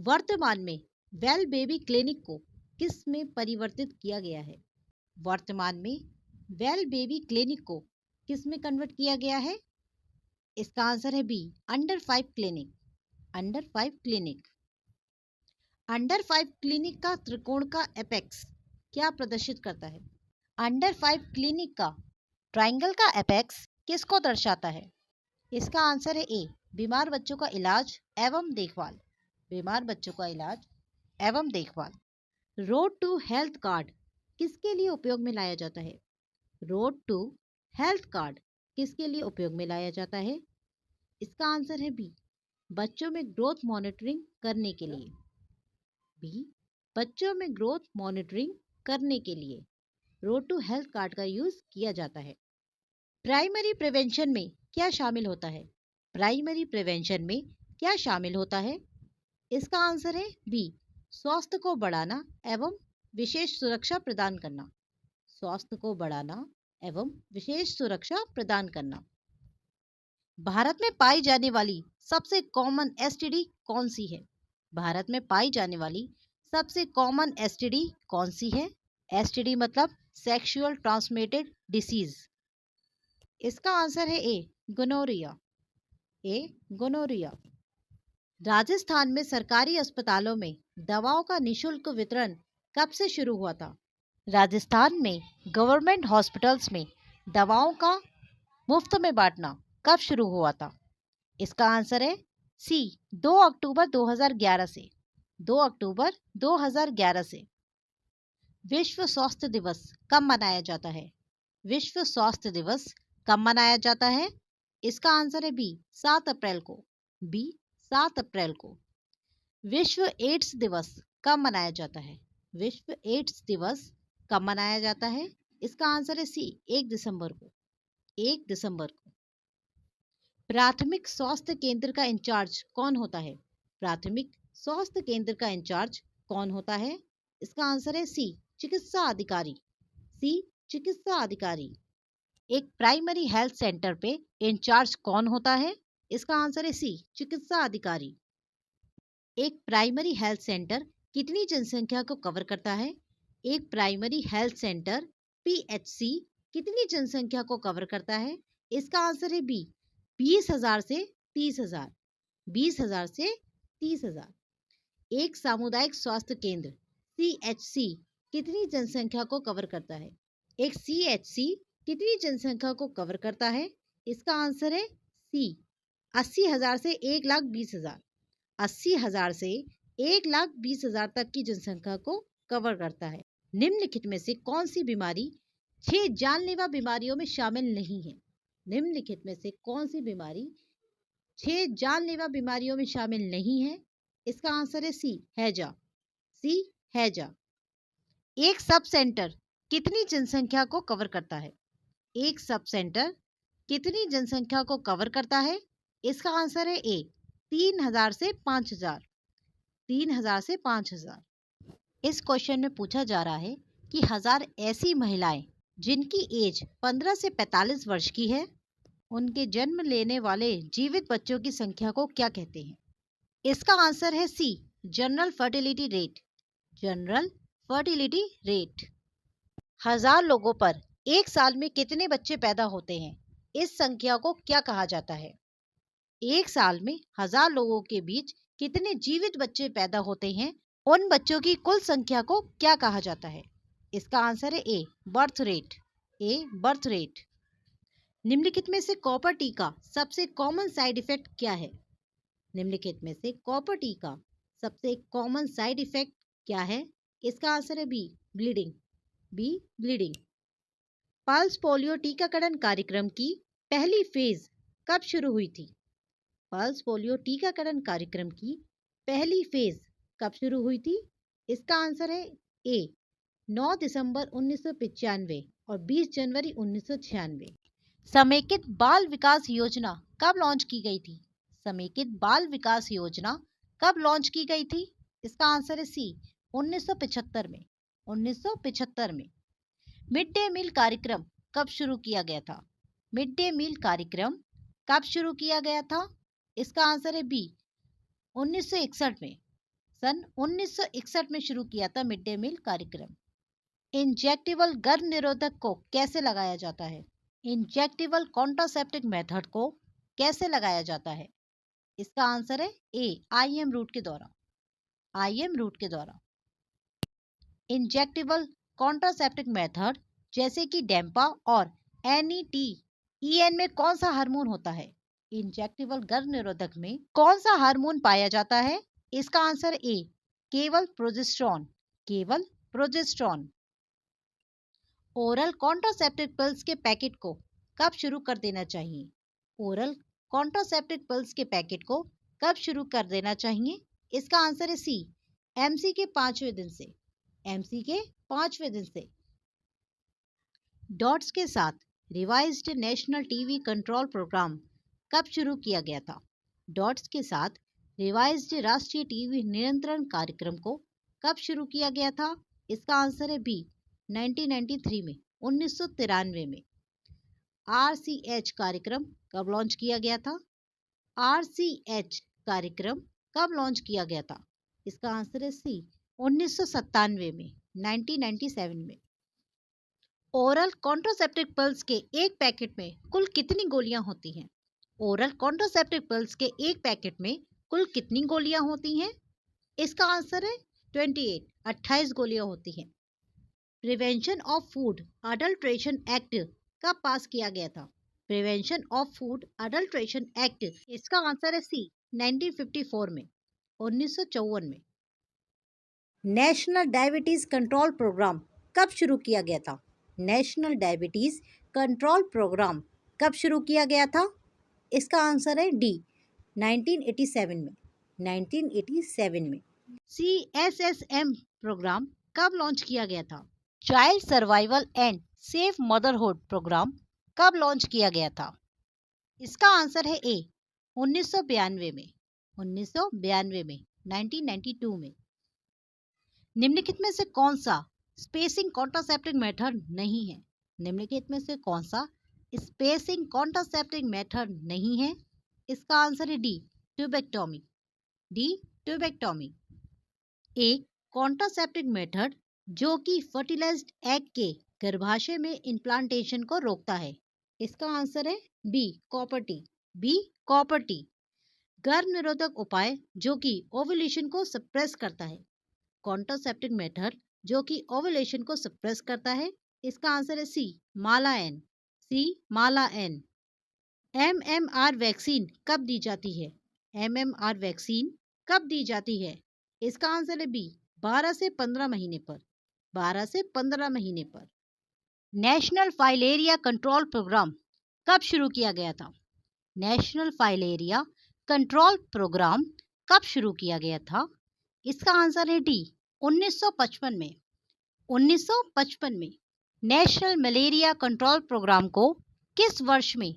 वर्तमान में well baby clinic को किस में परिवर्तित किया गया है? वर्तमान में वेल बेबी क्लिनिक को किस में कन्वर्ट किया गया है? इसका आंसर है B, under 5 clinic. Under 5 clinic. Under 5 clinic का त्रिकोण का एपेक्स क्या प्रदर्शित करता है? अंडर 5 क्लिनिक का ट्रायंगल का एपेक्स किसको दर्शाता है? इसका आंसर है ए, बीमार बच्चों का इलाज एवं देखभाल। बीमार बच्चों का इलाज एवं देखभाल। रोड टू हेल्थ कार्ड किसके लिए उपयोग में लाया जाता है? रोड टू हेल्थ कार्ड किसके लिए उपयोग में लाया जाता है? इसका आंसर है बी, बच्चों में ग्रोथ मॉनिटरिंग करने के लिए। बी, बच्चों में ग्रोथ मॉनिटरिंग करने के लिए रोड टू हेल्थ कार्ड का यूज किया जाता है। प्राइमरी प्रिवेंशन में क्या शामिल होता है? प्राइमरी प्रिवेंशन में क्या शामिल होता है? इसका आंसर है बी, स्वास्थ्य को बढ़ाना एवं विशेष सुरक्षा प्रदान करना। स्वास्थ्य को बढ़ाना एवं विशेष सुरक्षा प्रदान करना। भारत में पाई जाने वाली सबसे कॉमन एसटीडी कौन सी है? भारत में पाई जाने वाली सबसे कॉमन एसटीडी कौन सी है? एसटीडी मतलब सेक्सुअल ट्रांसमिटेड डिसीज। इसका आंसर है ए, गोनोरिया। ए, गोनोरिया। राजस्थान में सरकारी अस्पतालों में दवाओं का निशुल्क वितरण कब से शुरू हुआ था? राजस्थान में गवर्नमेंट हॉस्पिटल्स में दवाओं का मुफ्त में बांटना कब शुरू हुआ था? इसका आंसर है सी, 2 अक्टूबर 2011 से। 2 अक्टूबर 2011 से। विश्व स्वास्थ्य दिवस कब मनाया जाता है? विश्व स्वास्थ्य दिवस कब मनाया जाता है? इसका आंसर है बी, 7 अप्रैल को। बी, 7 अप्रैल को। विश्व एड्स दिवस कब मनाया जाता है? विश्व एड्स दिवस कब मनाया जाता है? इसका आंसर है सी, 1 दिसंबर को। 1 दिसंबर को। प्राथमिक स्वास्थ्य केंद्र का इंचार्ज कौन होता है? प्राथमिक स्वास्थ्य केंद्र का इंचार्ज कौन होता है? इसका आंसर है सी, चिकित्सा अधिकारी। सी, चिकित्सा अधिकारी। एक प्राइमरी हेल्थ सेंटर पे इंचार्ज कौन होता है? इसका आंसर है सी, चिकित्सा अधिकारी। एक प्राइमरी हेल्थ सेंटर कितनी जनसंख्या को कवर करता है? एक प्राइमरी हेल्थ सेंटर पीएचसी कितनी जनसंख्या को कवर करता है? इसका आंसर है बी, 20,000 से 30,000। 20,000 से 30,000। एक सामुदायिक स्वास्थ्य केंद्र सीएचसी कितनी जनसंख्या को कवर करता है? एक सीएचसी कितनी जनसंख्या को कवर करता है? इसका आंसर है सी, 80,000 से 1,20,000। 80,000 से 1,20,000 तक की जनसंख्या को कवर करता है। निम्नलिखित में से कौन सी बीमारी 6 जानलेवा बीमारियों में शामिल नहीं है? निम्नलिखित में से कौन सी बीमारी 6 जानलेवा बीमारियों में शामिल नहीं है? इसका आंसर है सी, हैजा। सी, हैजा। एक सब सेंटर कितनी जनसंख्या को कवर करता है? एक सब सेंटर कितनी जनसंख्या को कवर करता है? इसका आंसर है ए, 3,000 से 5,000। 3,000 से 5,000। इस क्वेश्चन में पूछा जा रहा है कि 1000 ऐसी महिलाएं जिनकी एज 15 से 45 वर्ष की है, उनके जन्म लेने वाले जीवित बच्चों की संख्या को क्या कहते हैं? इसका आंसर है C, general fertility rate. General fertility rate. 1000 लोगों पर एक साल में कितने बच्चे पैदा होते हैं? इस संख्या को क्या कहा जाता है? एक साल में 1000 लोगों के बीच कितने जीवित बच्चे पैदा होते हैं? उन बच्चों की कुल संख्या को क्या कहा जाता है? इसका आंसर है ए, बर्थ रेट। ए, बर्थ रेट। निम्नलिखित में से कॉपर टी का सबसे कॉमन साइड इफेक्ट क्या है? निम्नलिखित में से कॉपर टी का सबसे कॉमन साइड इफेक्ट क्या है? इसका आंसर है B, bleeding. B, bleeding. Pulse polio टीकाकरण कार्यक्रम की पहली फेज कब शुरू हुई थी? पल्स पोलियो टीकाकरण कार्यक्रम की पहली फेज कब शुरू हुई थी? इसका आंसर है ए, 9 दिसंबर 1995 और 20 जनवरी 1996। समेकित बाल विकास योजना कब लॉन्च की गई थी? समेकित बाल विकास योजना कब लॉन्च की गई थी? इसका आंसर है सी, 1975 में। 1975 में। मिड डे मील कार्यक्रम कब शुरू किया गया था? मिड डे मील कार्यक्रम कब शुरू किया गया था? इसका आंसर है बी, 1961 में। सन 1961 में शुरू किया था मिड डे मील कार्यक्रम। इंजेक्टेबल गर्भ निरोधक को कैसे लगाया जाता है? इंजेक्टेबल कॉन्ट्रासेप्टिव मेथड को कैसे लगाया जाता है? इसका आंसर है ए, आईएम रूट के द्वारा। आईएम रूट के द्वारा। इंजेक्टेबल कॉन्ट्रासेप्टिव मेथड जैसे कि डेम्पा और NET में कौन सा हार्मोन होता है? इंजेक्टेबल गर्भ निरोधक में कौन सा हार्मोन पाया जाता है? इसका आंसर ए, केवल प्रोजेस्टेरॉन। केवल प्रोजेस्टेरॉन। ओरल कॉन्ट्रासेप्टिव पिल्स के पैकेट को कब शुरू कर देना चाहिए? ओरल कॉन्ट्रासेप्टिव पिल्स के पैकेट को कब शुरू कर देना चाहिए? इसका आंसर है सी, MC के 5वें दिन से। MC के 5वें दिन से। डॉट्स के साथ revised national TB control programme कब शुरू किया गया था? डॉट्स के साथ रिवाइज्ड राष्ट्रीय टीवी नियंत्रण कार्यक्रम को कब शुरू किया गया था? इसका आंसर है बी, 1993 में, 1993 में। RCH कार्यक्रम कब लॉन्च किया गया था? RCH कार्यक्रम कब लॉन्च किया गया था? इसका आंसर है सी, 1997 में, 1997 में। ओरल कॉन्ट्रासेप्टिव पिल्स के एक पैकेट में कुल कितनी गोलियां होती हैं? ओरल कॉन्ट्रासेप्टिव पिल्स के एक पैकेट में कुल कितनी गोलियां होती हैं? इसका आंसर है 28, 28 गोलियां होती हैं। Prevention of food adulteration act कब पास किया गया था? Prevention of food adulteration act, इसका आंसर है सी, 1954 में, 1954 में। नेशनल डायबिटीज कंट्रोल प्रोग्राम कब शुरू किया गया था? नेशनल डायबिटीज कंट्रोल प्रोग्राम कब शुरू किया गया था? इसका आंसर है डी, 1987 में, 1987 में। CSSM प्रोग्राम कब लॉन्च किया गया था? Child survival and safe motherhood programme कब लॉन्च किया गया था? इसका आंसर है ए, 1992 में, 1992 में, 1992 में। निम्नलिखित में से कौन सा स्पेसिंग कॉन्ट्रासेप्टिव मेथड नहीं है? निम्नलिखित में से कौन सा स्पेसिंग कॉन्ट्रासेप्टिव मेथड नहीं है? इसका आंसर है डी, ट्यूबेक्टोमी। डी, ट्यूबेक्टोमी एक कॉन्ट्रासेप्टिव मेथड जो कि फर्टिलाइज्ड एग के गर्भाशय में इम्प्लांटेशन को रोकता है। इसका आंसर है B, copper T. B, copper T. गर्भ निरोधक उपाय जो कि ओव्यूलेशन को सप्रेस करता है। कॉन्ट्रासेप्टिव मेथड जो कि ओव्यूलेशन को सप्रेस करता है। इसका आंसर है सी, माला एन। सी, माला एन। MMR वैक्सीन कब दी जाती है? MMR वैक्सीन कब दी जाती है? इसका आंसर है बी, 12 से 15 महीने पर। 12 से 15 महीने पर। नेशनल फाइलेरिया कंट्रोल प्रोग्राम कब शुरू किया गया था? नेशनल फाइलेरिया कंट्रोल प्रोग्राम कब शुरू किया गया था? इसका आंसर है डी, 1955 में, 1955 में। नेशनल मलेरिया कंट्रोल प्रोग्राम को किस वर्ष में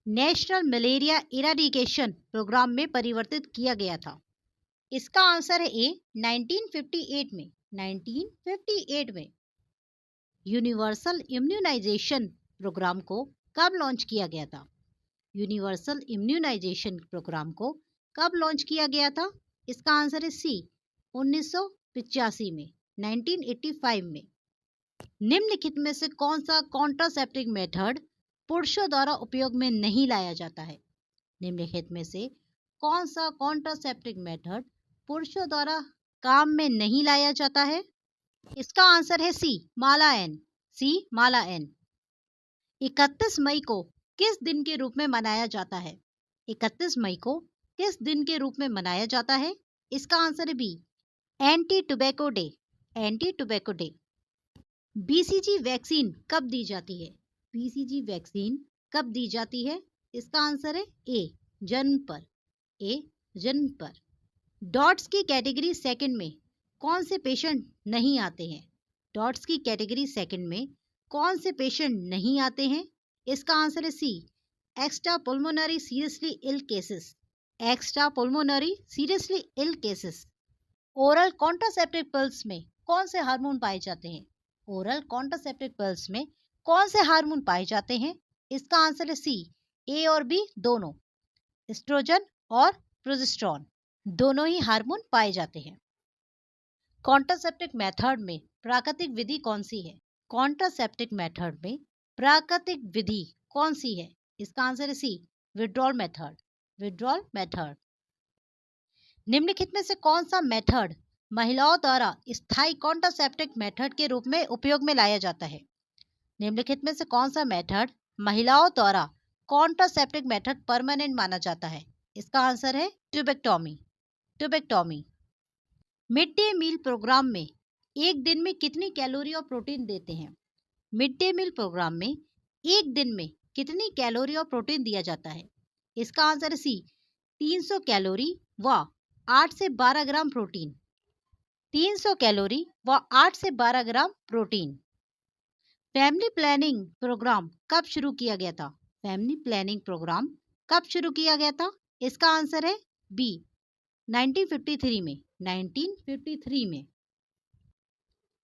नेशनल मलेरिया इराडिकेशन प्रोग्राम में परिवर्तित किया गया था? इसका आंसर है ए, 1958 में, 1958 में। यूनिवर्सल इम्यूनाइजेशन प्रोग्राम को कब लॉन्च किया गया था? यूनिवर्सल इम्यूनाइजेशन प्रोग्राम को कब लॉन्च किया गया था? इसका आंसर है सी, 1985 में, 1985 में। निम्नलिखित में से कौन सा कॉन्ट्रासेप्टिव मेथड पुरुषों द्वारा उपयोग में नहीं लाया जाता है? निम्नलिखित में से कौन सा कॉन्ट्रासेप्टिव मेथड पुरुषों द्वारा काम में नहीं लाया जाता है? इसका आंसर है सी, माला एन। सी, माला एन। 31 मई को किस दिन के रूप में मनाया जाता है? 31 मई को किस दिन के रूप में मनाया जाता है? इसका आंसर है B, anti tobacco day. Anti tobacco day. BCG vaccine कब दी जाती है? BCG वैक्सीन कब दी जाती है? इसका आंसर है ए, जन्म पर। ए, जन्म पर। डॉट्स की कैटेगरी सेकंड में कौन से पेशेंट नहीं आते हैं? डॉट्स की कैटेगरी सेकंड में कौन से पेशेंट नहीं आते हैं? इसका आंसर है C, extra pulmonary seriously ill cases. Extra pulmonary seriously ill cases. Oral contraceptive pills में कौन से हार्मोन पाए जाते हैं? ओरल कॉन्ट्रासेप्टिव पिल्स में कौन से हार्मोन पाए जाते हैं? इसका आंसर है सी, ए और बी दोनों, एस्ट्रोजन और प्रोजेस्टेरॉन, दोनों ही हार्मोन पाए जाते हैं। कॉन्ट्रासेप्टिव मेथड में प्राकृतिक विधि कौन सी है? कॉन्ट्रासेप्टिव मेथड में प्राकृतिक विधि कौन सी है? इसका आंसर है सी, विड्रॉल मेथड। Withdrawal method. निम्नलिखित में से कौन सा मेथड महिलाओं द्वारा स्थायी कॉन्ट्रासेप्टिव मेथड के रूप में उपयोग में लाया जाता है? निम्नलिखित में से कौन सा मेथड महिलाओं द्वारा कॉन्ट्रासेप्टिव मेथड परमानेंट माना जाता है? इसका आंसर है tubectomy. Tubectomy. Mid day meal programme में एक दिन में कितनी कैलोरी और प्रोटीन देते हैं? मिड डे मील प्रोग्राम में एक दिन में कितनी कैलोरी और प्रोटीन दिया जाता है? इसका आंसर है सी, 300 कैलोरी व 8 से 12 ग्राम प्रोटीन। 300 कैलोरी व 8 से 12 gram protein. Family planning programme कब शुरू किया गया था? फैमिली प्लानिंग प्रोग्राम कब शुरू किया गया था? इसका आंसर है बी, 1953 में। 1953 में।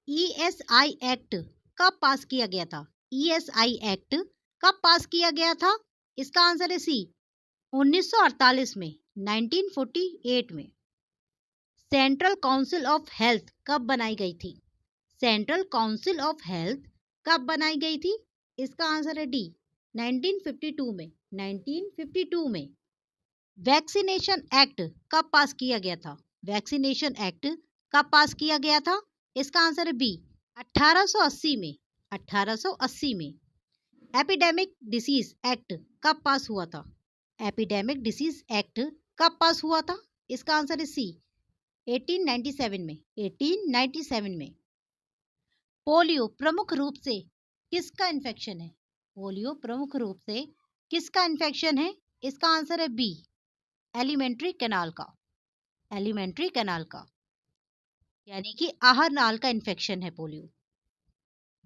ESI एक्ट कब पास किया गया था? ESI एक्ट कब पास किया गया था? इसका आंसर है सी, 1948 में। 1948 में। सेंट्रल काउंसिल ऑफ हेल्थ कब बनाई गई थी? सेंट्रल काउंसिल ऑफ हेल्थ कब बनाई गई थी? इसका आंसर है डी, 1952 में। 1952 में। वैक्सीनेशन एक्ट कब पास किया गया था? वैक्सीनेशन एक्ट कब पास किया गया था? इसका आंसर है बी, 1880 में। 1880 में। एपिडेमिक डिसीज एक्ट कब पास हुआ था? एपिडेमिक डिसीज एक्ट कब पास हुआ था? इसका आंसर है सी, 1897 में। 1897 में। पोलियो प्रमुख रूप से किसका इन्फेक्शन है? पोलियो प्रमुख रूप से किसका इन्फेक्शन है? इसका आंसर है बी, एलिमेंट्री कैनाल का। एलिमेंट्री कैनाल का, यानी कि आहार नाल का इन्फेक्शन है पोलियो।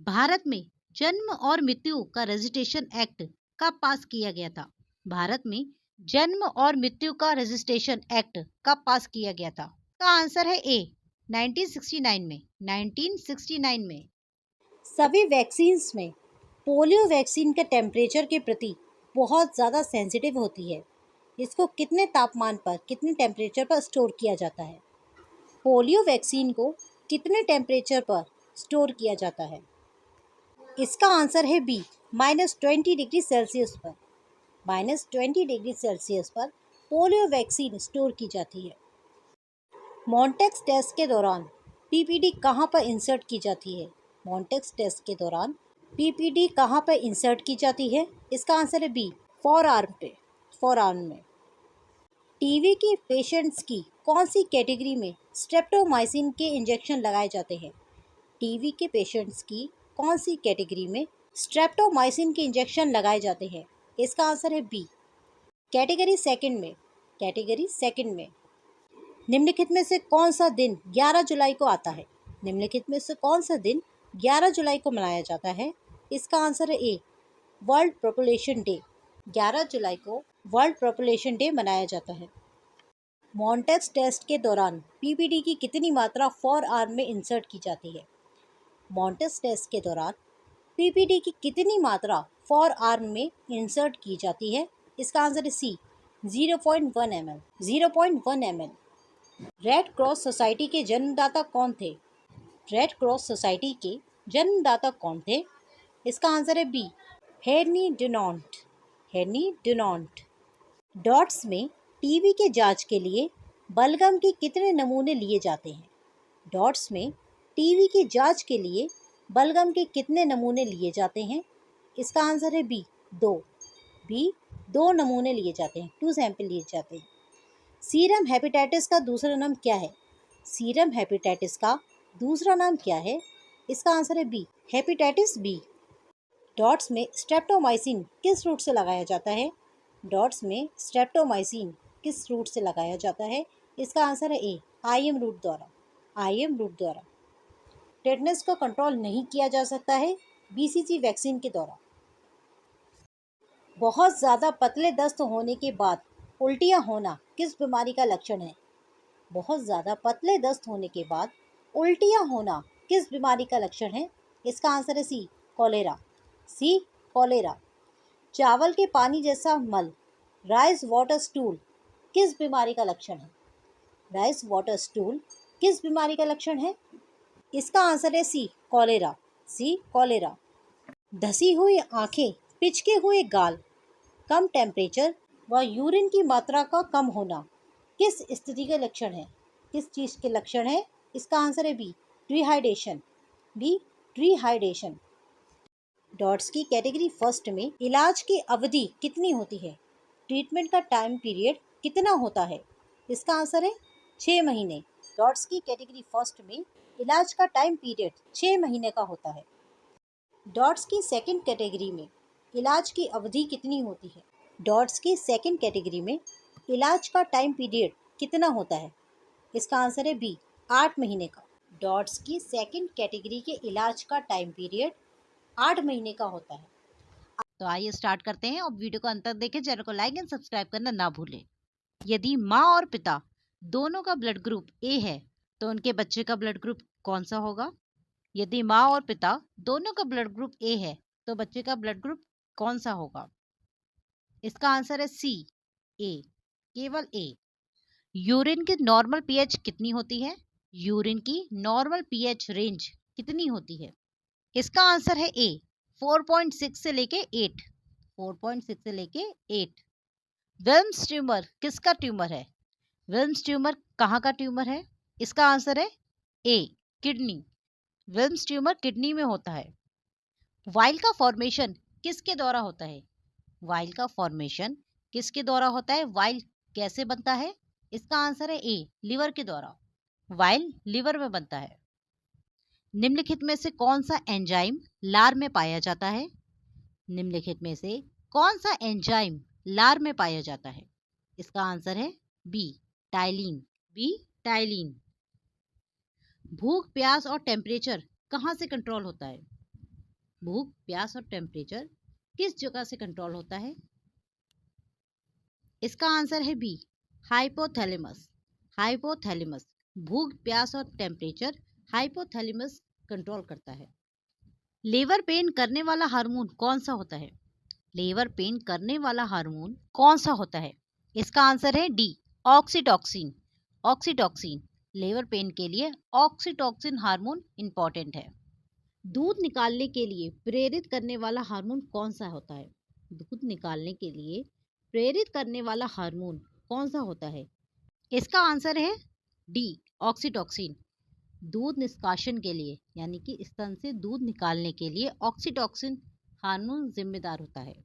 भारत में जन्म और मृत्यु का रजिस्ट्रेशन एक्ट कब पास किया गया था? भारत में जन्म और मृत्यु का रजिस्ट्रेशन एक्ट कब पास किया गया था? का आंसर है ए, 1969 में। 1969 में। सभी वैक्सीन्स में पोलियो वैक्सीन के टेम्परेचर के प्रति बहुत ज़्यादा सेंसिटिव होती है। इसको कितने तापमान पर, कितने टेम्परेचर पर स्टोर किया जाता है? पोलियो वैक्सीन को कितने टेम्परेचर पर स्टोर किया जाता है? इसका आंसर है बी, -20 डिग्री सेल्सियस पर। -20 डिग्री सेल्सियस पर पोलियो वैक्सीन स्टोर की जाती है। मॉन्टेक्स टेस्ट के दौरान पीपीडी कहाँ पर इंसर्ट की जाती है? मॉन्टेक्स टेस्ट के दौरान पीपीडी कहाँ पर इंसर्ट की जाती है? इसका आंसर है बी, फोर आर्म पे। फोर आर्म में। टीबी के पेशेंट्स की कौन सी कैटेगरी में स्ट्रेप्टोमाइसिन के इंजेक्शन लगाए जाते हैं? टीबी के पेशेंट्स की कौन सी कैटेगरी में स्ट्रेप्टोमाइसिन के इंजेक्शन लगाए जाते हैं? इसका आंसर है बी, कैटेगरी सेकंड में। कैटेगरी सेकंड में। निम्नलिखित में से कौन सा दिन 11 जुलाई को आता है? निम्नलिखित में से कौन सा दिन 11 जुलाई को मनाया जाता है? इसका आंसर है ए, वर्ल्ड पॉपुलेशन डे। 11 जुलाई को वर्ल्ड पॉपुलेशन डे मनाया जाता है। मॉन्टेक्स टेस्ट के दौरान पीपीडी की कितनी मात्रा फोर आर्म में इंसर्ट की जाती है? मॉन्टेक्स टेस्ट के दौरान पीपीडी की कितनी मात्रा फोर आर्म में इंसर्ट की जाती है? इसका आंसर है सी, 0.1 ml। 0.1 ml। Red cross society के जन्मदाता कौन थे? रेड क्रॉस सोसाइटी के जन्मदाता कौन थे? इसका आंसर है B, Henry Dunant. Henry Dunant. DOTS में टीबी के जांच के लिए बलगम के कितने नमूने लिए जाते हैं? डॉट्स में टीबी की जांच के लिए बलगम के कितने नमूने लिए जाते हैं? इसका आंसर है बी, 2। बी, 2 नमूने लिए जाते हैं। 2 सैंपल लिए जाते हैं। सीरम हेपेटाइटिस का दूसरा नाम क्या है? सीरम हेपेटाइटिस का दूसरा नाम क्या है? इसका आंसर है बी, हेपेटाइटिस बी। डॉट्स में स्ट्रेप्टोमाइसिन किस रूट से लगाया जाता है? डॉट्स में स्ट्रेप्टोमाइसिन किस रूट से लगाया जाता है? इसका आंसर है ए, आईएम रूट द्वारा। आईएम रूट द्वारा। टेटनस को कंट्रोल नहीं किया जा सकता है बीसीजी वैक्सीन के दौरान। बहुत ज़्यादा पतले दस्त होने के बाद उल्टियाँ होना किस बीमारी का लक्षण है? बहुत ज़्यादा पतले दस्त होने के बाद उल्टियाँ होना किस बीमारी का लक्षण है? इसका आंसर है सी, कॉलेरा। सी, कॉलेरा। चावल के पानी जैसा मल, राइस वाटर स्टूल किस बीमारी का लक्षण है? राइस वाटर स्टूल किस बीमारी का लक्षण है? इसका आंसर है सी, कॉलेरा। सी, कॉलेरा। धसी हुई आंखें, पिचके हुए गाल, कम टेम्परेचर व यूरिन की मात्रा का कम होना किस स्थिति के लक्षण है? किस चीज़ के लक्षण है? इसका आंसर है B, dehydration. B, dehydration. DOTS की कैटेगरी फर्स्ट में इलाज की अवधि कितनी होती है? ट्रीटमेंट का टाइम पीरियड कितना होता है? इसका आंसर है 6 महीने। डॉट्स की कैटेगरी फर्स्ट में इलाज का टाइम पीरियड 6 महीने का होता है। डॉट्स की सेकंड कैटेगरी में इलाज की अवधि कितनी होती है? डॉट्स की सेकंड कैटेगरी में इलाज का टाइम पीरियड कितना होता है? इसका आंसर है बी, 8 महीने का। डॉट्स की सेकंड कैटेगरी के इलाज का टाइम पीरियड 8 महीने का होता है। तो आइए स्टार्ट करते हैं और वीडियो को अंत तक देखें। चैनल को लाइक एंड सब्सक्राइब करना ना भूलें। यदि माँ और पिता दोनों का ब्लड ग्रुप ए है तो उनके बच्चे का ब्लड ग्रुप कौन सा होगा? यदि माँ और पिता दोनों का ब्लड ग्रुप ए है तो बच्चे का ब्लड ग्रुप कौन सा होगा? इसका आंसर है सी, ए, केवल ए। यूरिन की नॉर्मल पीएच कितनी होती है? यूरिन की नॉर्मल पीएच रेंज कितनी होती है? इसका आंसर है ए, 4.6 से लेके 8। 4.6 से लेके 8। विल्म्स ट्यूमर किसका ट्यूमर है? विल्म्स ट्यूमर कहाँ का ट्यूमर है? इसका आंसर है ए, किडनी। विल्म्स ट्यूमर किडनी में होता है। वाइल का फॉर्मेशन किसके द्वारा होता है? वाइल का फॉर्मेशन किसके द्वारा होता है? वाइल कैसे बनता है? इसका आंसर है ए, लिवर के द्वारा। वाइल लिवर में बनता है। निम्नलिखित में से कौन सा एंजाइम लार में पाया जाता है? निम्नलिखित में से कौन सा एंजाइम लार में पाया जाता है? इसका आंसर है बी, टाइलिन। B, ptyalin. भूख, प्यास और टेम्परेचर कहाँ से कंट्रोल होता है? भूख, प्यास और टेम्परेचर किस जगह से कंट्रोल होता है? इसका आंसर है बी, हाइपोथैलेमस। हाइपोथैलेमस। भूख, प्यास और टेम्परेचर हाइपोथैलेमस कंट्रोल करता है। लेबर पेन करने वाला हार्मोन कौन सा होता है? लेबर पेन करने वाला हार्मोन कौन सा होता है? इसका आंसर है D, oxytocin. Oxytocin. Labour pain के लिए ऑक्सीटॉक्सिन हार्मोन इंपॉर्टेंट है। दूध निकालने के लिए प्रेरित करने वाला हार्मोन कौन सा होता है? दूध निकालने के लिए प्रेरित करने वाला हार्मोन कौन सा होता है? इसका आंसर है डी, ऑक्सीटॉक्सिन। दूध निष्कासन के लिए यानी कि स्तन से दूध निकालने के लिए ऑक्सीटॉक्सिन हार्मोन जिम्मेदार होता है।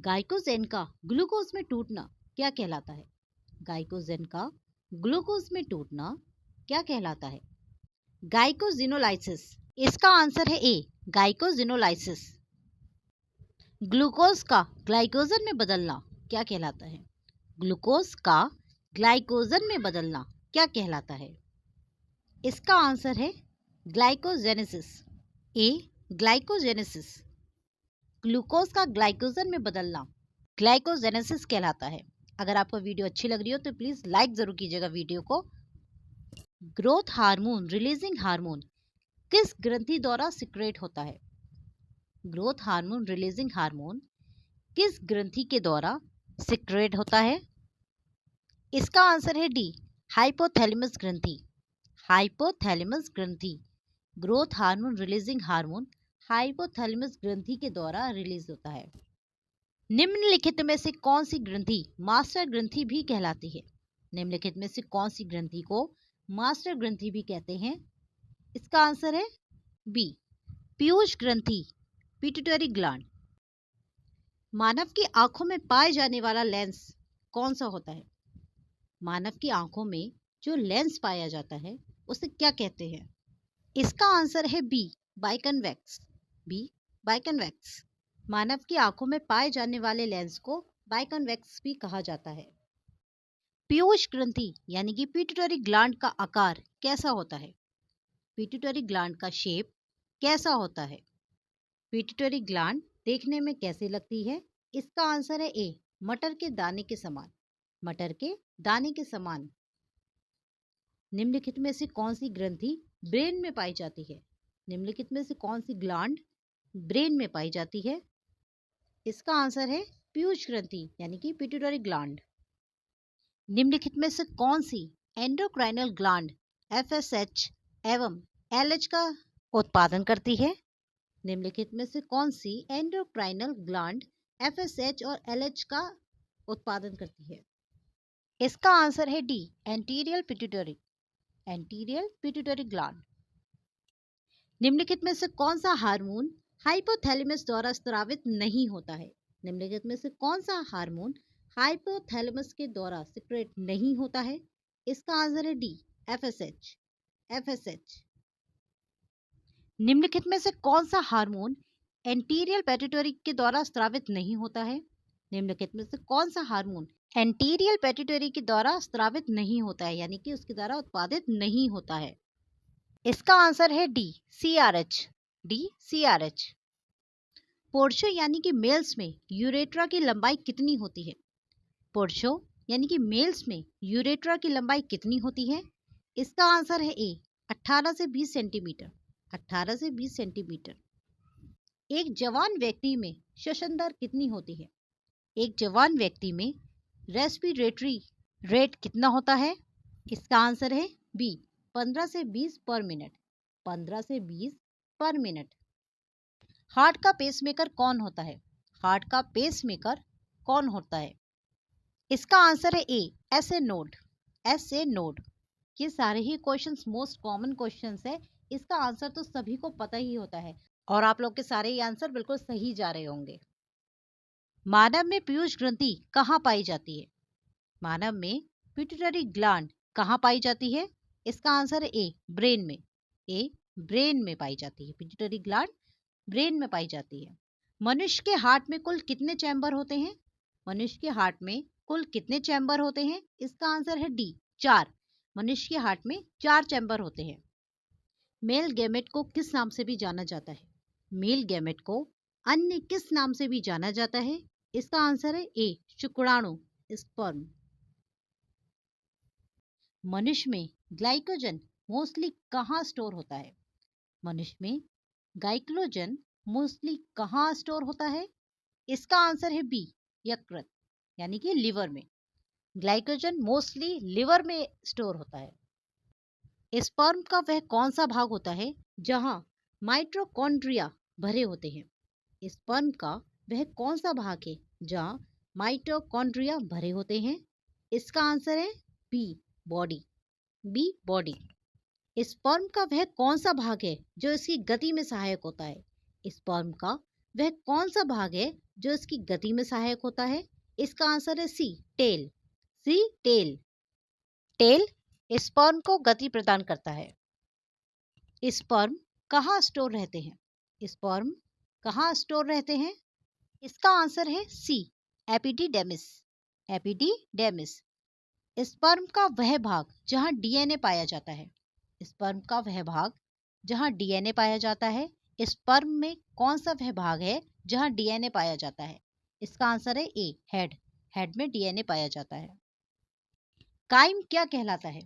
ग्लाइकोजेन का ग्लूकोज में टूटना क्या कहलाता है? ग्लाइकोजेन का ग्लूकोज में टूटना क्या कहलाता है? ग्लाइकोजिनोलाइसिस। इसका आंसर है ए, ग्लाइकोजिनोलाइसिस। ग्लूकोज का ग्लाइकोजन में बदलना क्या कहलाता है? ग्लूकोज का ग्लाइकोजन में बदलना क्या कहलाता है? इसका आंसर है ग्लाइकोजेनेसिस। ए, ग्लाइकोजेनेसिस। ग्लूकोज का ग्लाइकोजन में बदलना ग्लाइकोजेनेसिस कहलाता है। अगर आपको वीडियो अच्छी लग रही हो तो प्लीज लाइक जरूर कीजिएगा वीडियो को। ग्रोथ हार्मोन रिलीजिंग हार्मोन किस ग्रंथि द्वारा सिक्रेट होता है? ग्रोथ हार्मोन रिलीजिंग हार्मोन किस ग्रंथि के द्वारा सिक्रेट होता है? इसका आंसर है डी, हाइपोथैलेमस ग्रंथि। हाइपोथैलेमस ग्रंथि। Growth hormone releasing hormone hypothalamus ग्रंथि के द्वारा रिलीज होता है। निम्नलिखित में से कौन सी ग्रंथि मास्टर ग्रंथि भी कहलाती है? निम्नलिखित में से कौन सी ग्रंथि को मास्टर ग्रंथि भी कहते हैं? इसका आंसर है बी, पीयूष ग्रंथि, पिट्यूटरी ग्लैंड। मानव की आंखों में पाए जाने वाला लेंस कौन सा होता है? मानव की आंखों में जो लेंस पाया जाता है उसे क्या कहते हैं? इसका आंसर है बी, बाइकन्वेक्स। बी, बाइकन्वेक्स। मानव की आंखों में पाए जाने वाले लेंस को बाइकन्वेक्स भी कहा जाता है। पीयूष ग्रंथि यानी कि पिट्यूटरी ग्लैंड का आकार कैसा होता है? पिट्यूटरी ग्लैंड का शेप कैसा होता है? पिट्यूटरी ग्लैंड देखने में कैसी लगती है? इसका आंसर है ए, मटर के दाने के समान। मटर के दाने के समान। निम्नलिखित में से कौन सी ग्रंथि ब्रेन में पाई जाती है? निम्नलिखित में से कौन सी ग्लैंड ब्रेन में पाई जाती है? इसका आंसर है पीयूष ग्रंथि यानी कि पिट्यूटरी ग्लैंड। निम्नलिखित में से कौन सी एंडोक्राइनल ग्लैंड एफएसएच एवं एलएच का उत्पादन करती है? निम्नलिखित में से कौन सी एंडोक्राइनल ग्लैंड एफएसएच और एलएच का उत्पादन करती है? इसका आंसर है D, anterior pituitary, anterior pituitary gland. निम्नलिखित में से कौन सा हार्मोन हाइपोथैलेमस द्वारा स्रावित नहीं होता है? निम्नलिखित में से कौन सा हार्मोन हाइपोथैलेमस के द्वारा सिक्रेट नहीं होता है? इसका आंसर है डी, एफएसएच, एफएसएच। निम्नलिखित में से कौन सा हार्मोन एंटीरियर पिट्यूटरी के द्वारा स्रावित नहीं होता है? निम्नलिखित में से कौन सा हार्मोन एंटीरियर पिट्यूटरी के द्वारा स्रावित नहीं होता है, यानी कि उसके द्वारा उत्पादित नहीं होता है? इसका आंसर है डी, सीआरएच, डी, सीआरएच। पुरुषों यानी कि मेल्स में यूरेट्रा की लंबाई कितनी होती है? पुरुषों यानी कि मेल्स में यूरेट्रा की लंबाई कितनी होती है? इसका आंसर है ए, 18 से 20 सेंटीमीटर, 18 से 20 सेंटीमीटर। एक जवान व्यक्ति में श्वसन दर कितनी होती है? एक जवान व्यक्ति में रेस्पिरेटरी रेट कितना होता है? इसका आंसर है बी, 15 से 20 पर मिनट, 15 से 20 पर मिनट। हार्ट का पेसमेकर कौन होता है? हार्ट का पेसमेकर कौन होता है? इसका आंसर है ए, एसए नोड, एसए नोड। ये सारे ही क्वेश्चंस मोस्ट कॉमन क्वेश्चंस है, इसका आंसर तो सभी को पता ही होता है और आप लोग के सारे ही आंसर बिल्कुल सही जा रहे होंगे। मानव में पीयूष ग्रंथि कहाँ पाई जाती है? मानव में पिट्यूटरी ग्लैंड कहाँ पाई जाती है? इसका आंसर है ए, ब्रेन में, ए, ब्रेन में पाई जाती है। पिट्यूटरी ग्लैंड ब्रेन में पाई जाती है। मनुष्य के हार्ट में कुल कितने चैम्बर होते हैं? मनुष्य के हार्ट में कुल कितने चैम्बर होते हैं? इसका आंसर है डी, 4। मनुष्य के हार्ट में 4 चैम्बर होते हैं। मेल गैमेट को किस नाम से भी जाना जाता है? मेल गैमेट को अन्य किस नाम से भी जाना जाता है? इसका आंसर है ए, शुक्राणु, स्पर्म। मनुष्य में ग्लाइकोजन मोस्टली कहाँ स्टोर होता है? मनुष्य में ग्लाइकोजन मोस्टली कहाँ स्टोर होता है? इसका आंसर है बी, यकृत, यानी कि लिवर में। ग्लाइकोजन मोस्टली लिवर में स्टोर होता है। स्पर्म का वह कौन सा भाग होता है जहां माइटोकॉन्ड्रिया भरे होते हैं? स्पर्म का वह कौन सा भाग है जहां माइटोकॉन्ड्रिया भरे होते हैं? इसका आंसर है B, body, B, body. Sperm का वह कौन सा भाग है जो इसकी गति में सहायक होता है? स्पर्म का वह कौन सा भाग है जो इसकी गति में सहायक होता है? इसका आंसर है सी, टेल, सी, टेल। टेल स्पर्म को गति प्रदान करता है। स्पर्म कहाँ स्टोर रहते हैं? स्पर्म कहाँ स्टोर रहते हैं? इसका आंसर है सी, एपिडिडेमिस, एपिडिडेमिस। स्पर्म का वह भाग जहां डीएनए पाया जाता है। स्पर्म का वह भाग जहां डीएनए पाया जाता है। स्पर्म में कौन सा वह भाग है जहां डीएनए पाया जाता है? इसका आंसर है ए, हेड, हेड में डीएनए पाया जाता है। काइम क्या कहलाता है?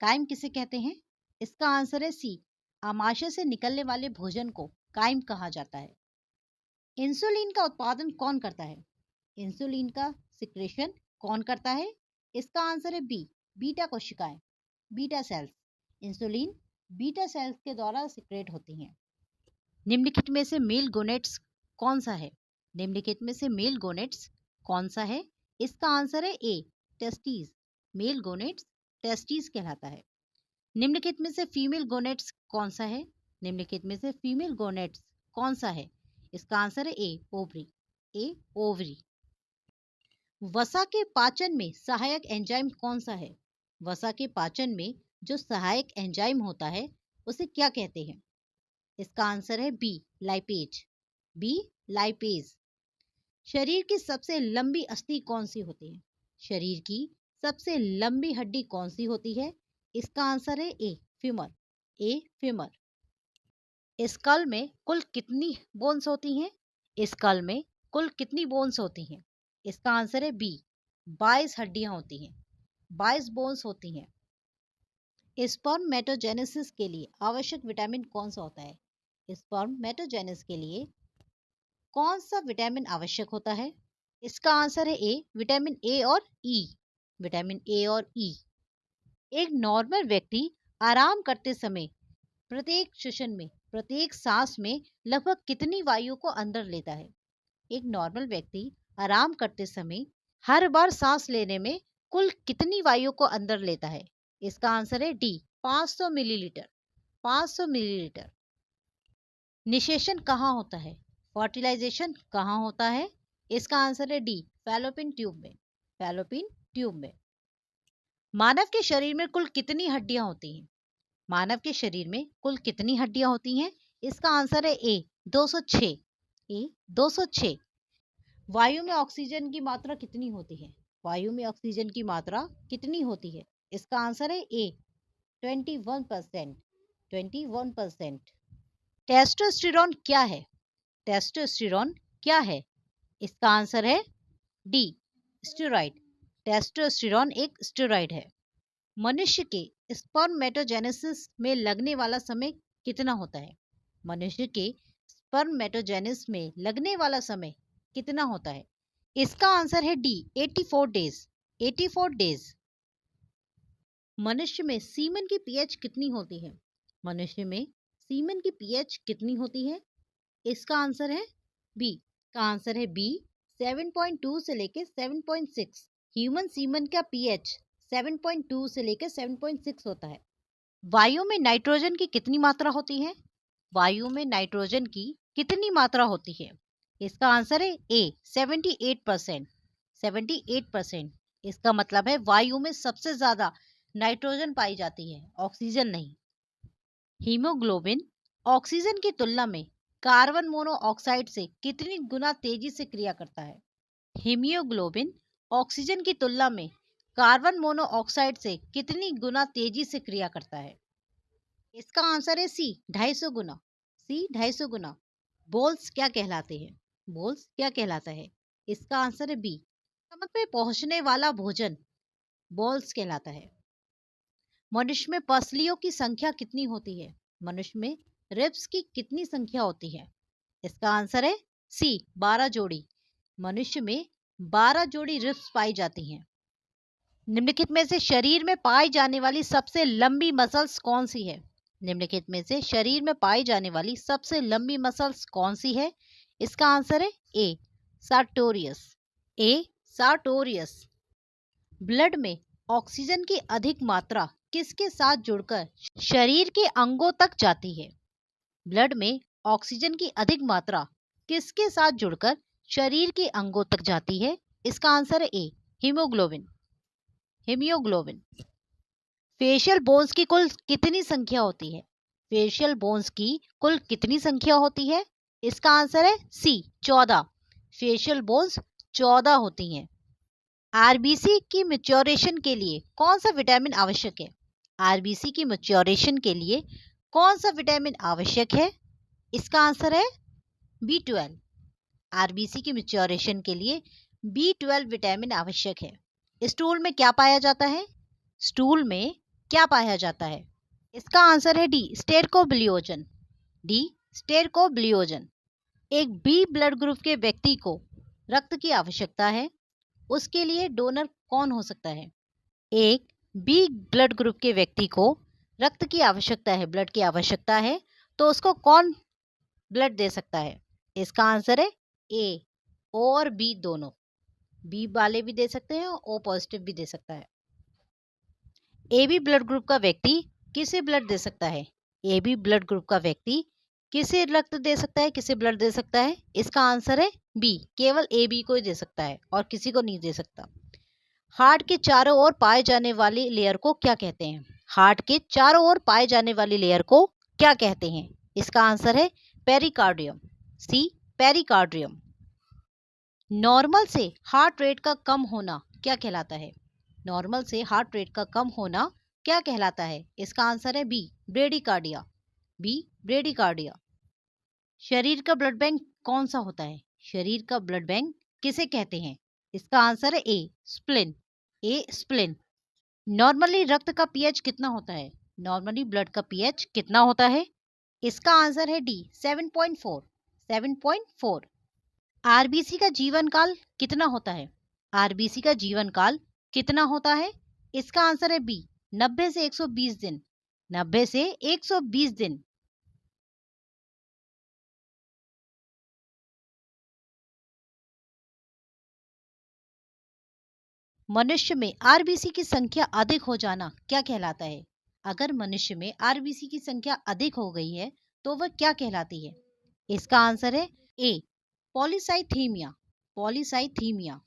काइम किसे कहते हैं? इसका आंसर है सी, आमाशय से निकलने वाले भोजन को काइम कहा जाता है। इंसुलिन का उत्पादन कौन करता है? इंसुलिन का सिक्रेशन कौन करता है? इसका आंसर है बी, बीटा कोशिकाएं, beta cells. Insulin beta cells के द्वारा सिक्रेट होती हैं। निम्नलिखित में से मेल गोनेट्स कौन सा है? निम्नलिखित में से मेल गोनेट्स कौन सा है? इसका आंसर है ए, टेस्टीज। मेल गोनेट्स टेस्टीज कहलाता है। निम्नलिखित में से फीमेल गोनेट्स कौन सा है? निम्नलिखित में से फीमेल गोनेट्स कौन सा है? इसका आंसर है ए, ओवरी, ए, ओवरी। वसा के पाचन में सहायक एंजाइम कौन सा है? वसा के पाचन में जो सहायक एंजाइम होता है उसे क्या कहते हैं? इसका आंसर है बी, लाइपेज, बी, लाइपेज। शरीर की सबसे लंबी अस्थि कौन सी होती है? शरीर की सबसे लंबी हड्डी कौन सी होती है? इसका आंसर है ए, फीमर, ए, फीमर। स्कल में कुल कितनी बोन्स होती हैं? स्कल में कुल कितनी बोन्स होती हैं? इसका आंसर है बी, 22 हड्डियां होती हैं, 22 बोन्स होती हैं। स्पर्मेटोजेनेसिस के लिए आवश्यक विटामिन कौन सा होता है? स्पर्मेटोजेनेसिस के लिए कौन सा विटामिन आवश्यक होता है? इसका आंसर है ए, विटामिन ए और ई, विटामिन ए और ई। एक नॉर्मल व्यक्ति आराम करते समय प्रत्येक श्वसन में, प्रत्येक सांस में लगभग कितनी वायु को अंदर लेता है? एक नॉर्मल व्यक्ति आराम करते समय हर बार सांस लेने में कुल कितनी वायु को अंदर लेता है? इसका आंसर है डी, 500 मिलीलीटर। 500 मिलीलीटर। निषेचन कहाँ होता है? फर्टिलाइजेशन कहाँ होता है? इसका आंसर है डी, फैलोपियन ट्यूब में। फैलोपियन ट्यूब में। मानव के शरीर में कुल कितनी हड्डियां होती हैं? मानव के शरीर में कुल कितनी हड्डियां होती हैं? इसका आंसर है ए, 206। ए, 206। वायु में ऑक्सीजन की मात्रा कितनी होती है? वायु में ऑक्सीजन की मात्रा कितनी होती है? इसका आंसर है ए, 21%। 21%। टेस्टोस्टेरोन क्या है? टेस्टोस्टेरोन क्या है? इसका आंसर है डी, स्टेरॉइड। टेस्टोस्टेरोन एक स्टेरॉइड है। मनुष्य के स्पर्मेटोजेनेसिस में लगने वाला समय कितना होता है? मनुष्य के स्पर्मेटोजेनेसिस में लगने वाला समय कितना होता है? इसका आंसर है डी, 84 डेज। 84 डेज। मनुष्य में सीमन की पीएच कितनी होती है? मनुष्य में सीमन की पीएच कितनी होती है? इसका आंसर है बी। का आंसर है बी, 7.2 से लेके 7.6। ह्यूमन सीमन का पीएच 7.2 से लेकर 7.6 होता है। वायु में नाइट्रोजन की कितनी मात्रा होती है? वायु में नाइट्रोजन की कितनी मात्रा होती है? इसका आंसर है ए, 78%। 78%। इसका मतलब है वायु में सबसे ज्यादा नाइट्रोजन पाई जाती है, ऑक्सीजन नहीं। हीमोग्लोबिन ऑक्सीजन की तुलना में कार्बन मोनोऑक्साइड से कितनी गुना तेजी से क्रिया करता है? हीमोग्लोबिन ऑक्सीजन की तुलना में कार्बन मोनोऑक्साइड से कितनी गुना तेजी से क्रिया करता है? इसका आंसर है सी, 250 गुना। सी, 250 गुना। बोल्स क्या कहलाते हैं? बोल्स क्या कहलाता है? इसका आंसर है बी, स्टमक में पहुंचने वाला भोजन बोल्स कहलाता है। मनुष्य में पसलियों की संख्या कितनी होती है? मनुष्य में रिब्स की कितनी संख्या होती है? इसका आंसर है सी, 12 जोड़ी। मनुष्य में 12 जोड़ी रिब्स पाई जाती हैं। निम्नलिखित में से शरीर में पाई जाने वाली सबसे लंबी मसल्स कौन सी है? निम्नलिखित में से शरीर में पाई जाने वाली सबसे लंबी मसल्स कौन सी है? इसका आंसर है ए, सार्टोरियस। ए, सार्टोरियस। ब्लड में ऑक्सीजन की अधिक मात्रा किसके साथ जुड़कर शरीर के अंगों तक जाती है? ब्लड में ऑक्सीजन की अधिक मात्रा किसके साथ जुड़कर शरीर के अंगों तक जाती है? इसका आंसर है ए, हीमोग्लोबिन। हीमोग्लोबिन। फेशियल बोन्स की कुल कितनी संख्या होती है? फेशियल बोन्स की कुल कितनी संख्या होती है? इसका आंसर है सी, 14। फेशियल बोन्स 14 होती हैं। आरबीसी की मैच्योरेशन के लिए कौन सा विटामिन आवश्यक है? आरबीसी की मैच्योरेशन के लिए कौन सा विटामिन आवश्यक है? इसका आंसर है B12। आरबीसी की मैच्योरेशन के लिए B12 विटामिन आवश्यक है। स्टूल में क्या पाया जाता है? स्टूल में क्या पाया जाता है? इसका आंसर है डी, स्टेरकोबिलियोजन। डी, स्टेरकोबिलियोजन। एक बी ब्लड ग्रुप के व्यक्ति को रक्त की आवश्यकता है, उसके लिए डोनर कौन हो सकता है? एक बी ब्लड ग्रुप के व्यक्ति को रक्त की आवश्यकता है, ब्लड की आवश्यकता है, तो उसको कौन ब्लड दे सकता है? इसका आंसर है ए, ओ और बी दोनों। बी वाले भी दे सकते हैं, ओ पॉजिटिव भी दे सकता है। ए बी ब्लड ग्रुप का व्यक्ति किसे ब्लड दे सकता है? ए बी ब्लड ग्रुप का व्यक्ति किसे रक्त दे सकता है, किसे ब्लड दे सकता है? इसका आंसर है बी, केवल ए बी को ही दे सकता है और किसी को नहीं दे सकता। हार्ट के चारों ओर पाए जाने वाली लेयर को क्या कहते हैं? हार्ट के चारों ओर पाए जाने वाली लेयर को क्या कहते हैं? इसका आंसर है पेरिकार्डियम। सी, पेरिकार्डियम। नॉर्मल से हार्ट रेट का कम होना क्या कहलाता है? नॉर्मल से हार्ट रेट का कम होना क्या कहलाता है? इसका आंसर है बी, ब्रेडिकार्डिया। B, bradycardia. शरीर का ब्लड बैंक कौन सा होता है? शरीर का ब्लड बैंक किसे कहते हैं? इसका आंसर है ए, स्प्लिन। ए, स्प्लिन। नॉर्मली रक्त का पीएच कितना होता है? नॉर्मली ब्लड का पीएच कितना होता है? इसका आंसर है डी, 7.4। 7.4। आरबीसी का जीवन काल कितना होता है? आरबीसी का जीवन काल कितना होता है? इसका आंसर है बी, 90 से 120 दिन। 90 से 120 दिन। मनुष्य में आरबीसी की संख्या अधिक हो जाना क्या कहलाता है? अगर मनुष्य में आरबीसी की संख्या अधिक हो गई है तो वह क्या कहलाती है? इसका आंसर है ए, पॉलीसाइथीमिया। पॉलीसाइथीमिया।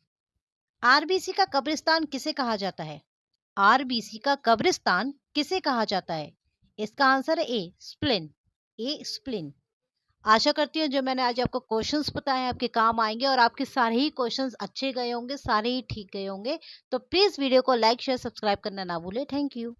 आरबीसी का कब्रिस्तान किसे कहा जाता है? आरबीसी का कब्रिस्तान किसे कहा जाता है? इसका आंसर है ए, स्प्लिन। ए, स्प्लिन। आशा करती हूँ जो मैंने आज आपको क्वेश्चंस बताए आपके काम आएंगे और आपके सारे ही क्वेश्चंस अच्छे गए होंगे, सारे ही ठीक गए होंगे। तो प्लीज वीडियो को लाइक शेयर सब्सक्राइब करना ना भूले। Thank you.